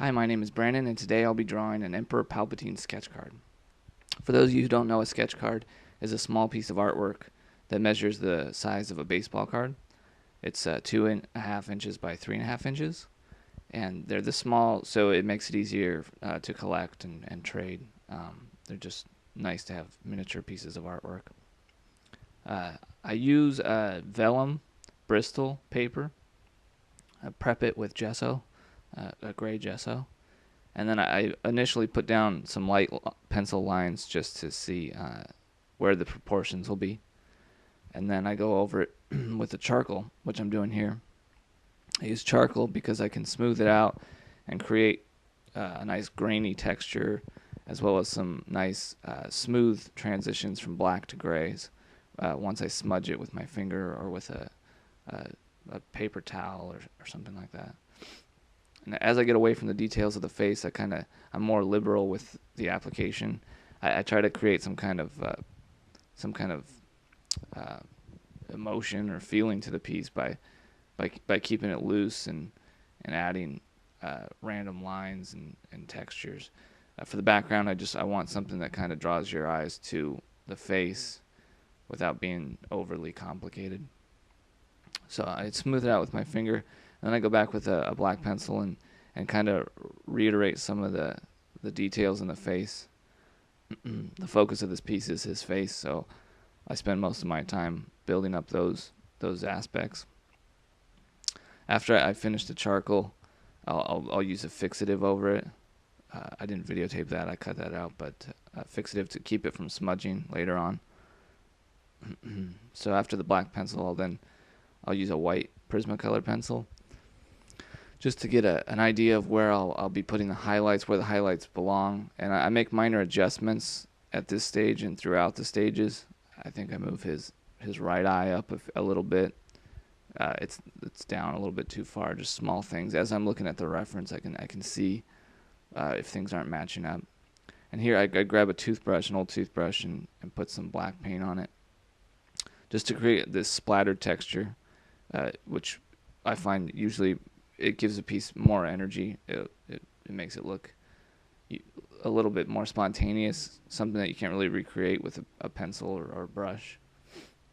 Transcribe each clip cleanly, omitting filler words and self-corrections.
Hi, my name is Brandon, and today I'll be drawing an Emperor Palpatine sketch card. For those of you who don't know, a sketch card is a small piece of artwork that measures the size of a baseball card. It's 2.5 inches by 3.5 inches, and they're this small, so it makes it easier to collect and trade. They're just nice to have miniature pieces of artwork. I use vellum Bristol paper. I prep it with gesso, a gray gesso. And then I initially put down some light pencil lines just to see where the proportions will be. And then I go over it with the charcoal, which I'm doing here. I use charcoal because I can smooth it out and create a nice grainy texture, as well as some nice smooth transitions from black to grays once I smudge it with my finger or with a paper towel or something like that. And as I get away from the details of the face, I'm more liberal with the application. I try to create some kind of emotion or feeling to the piece by keeping it loose and adding random lines and textures. For the background, I want something that kind of draws your eyes to the face without being overly complicated. So I smooth it out with my finger, and then I go back with a black pencil and kind of reiterate some of the details in the face. The focus of this piece is his face, so I spend most of my time building up those aspects. After I finish the charcoal, I'll use a fixative over it. I didn't videotape that, I cut that out, but fixative to keep it from smudging later on. So after the black pencil, I'll use a white Prismacolor pencil just to get an idea of where I'll be putting the highlights, where the highlights belong. And I make minor adjustments at this stage and throughout the stages. I think I move his right eye up a little bit. It's down a little bit too far, just small things. As I'm looking at the reference, I can see if things aren't matching up. And here I grab a toothbrush, an old toothbrush, and put some black paint on it, just to create this splattered texture, which I find usually it gives a piece more energy. It makes it look a little bit more spontaneous, something that you can't really recreate with a pencil or a brush.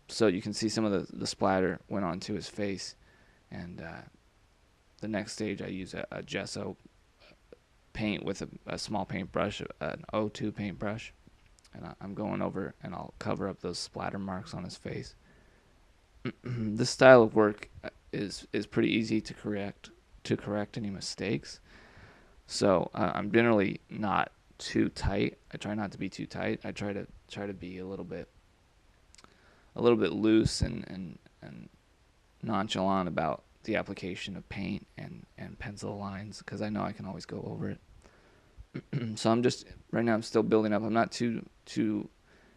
So you can see some of the splatter went onto his face. And the next stage I use a gesso paint with a small paintbrush, an O2 paintbrush. And I'm going over and I'll cover up those splatter marks on his face. This style of work is pretty easy to correct any mistakes. So I'm generally not too tight. I try not to be too tight. I try to be a little bit loose and nonchalant about the application of paint and pencil lines, because I know I can always go over it. So right now I'm still building up. I'm not too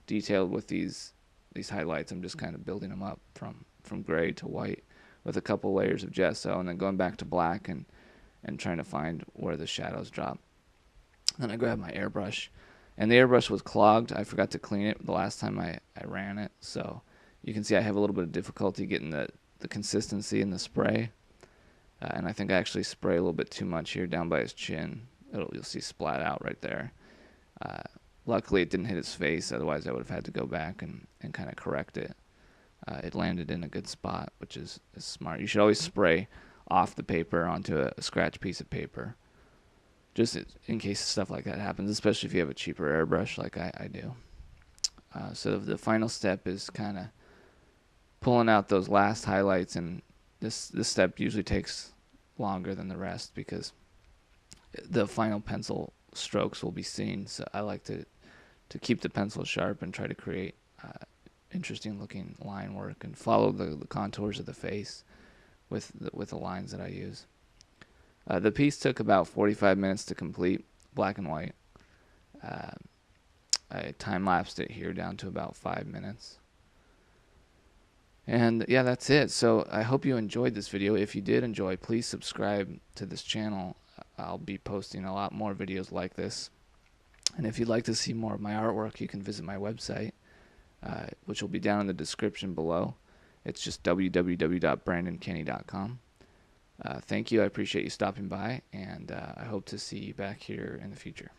detailed with these highlights. I'm just kind of building them up from gray to white with a couple layers of gesso, and then going back to black and trying to find where the shadows drop. Then I grab my airbrush, and the airbrush was clogged. I forgot to clean it the last time I ran it, so you can see I have a little bit of difficulty getting the consistency in the spray. And I think I actually spray a little bit too much here down by his chin. You'll see splat out right there. Luckily it didn't hit his face, otherwise I would have had to go back and kind of correct it. It landed in a good spot, which is smart. You should always spray off the paper onto a scratch piece of paper, just in case stuff like that happens, especially if you have a cheaper airbrush like I do. So the final step is kind of pulling out those last highlights, and this step usually takes longer than the rest because the final pencil strokes will be seen. So I like to keep the pencil sharp and try to create interesting looking line work and follow the contours of the face with the lines that I use. The piece took about 45 minutes to complete, black and white. I time-lapsed it here down to about 5 minutes. And yeah, that's it. So I hope you enjoyed this video. If you did enjoy, please subscribe to this channel. I'll be posting a lot more videos like this. And if you'd like to see more of my artwork, you can visit my website, which will be down in the description below. It's just www.brandonkenney.com. Thank you. I appreciate you stopping by, and I hope to see you back here in the future.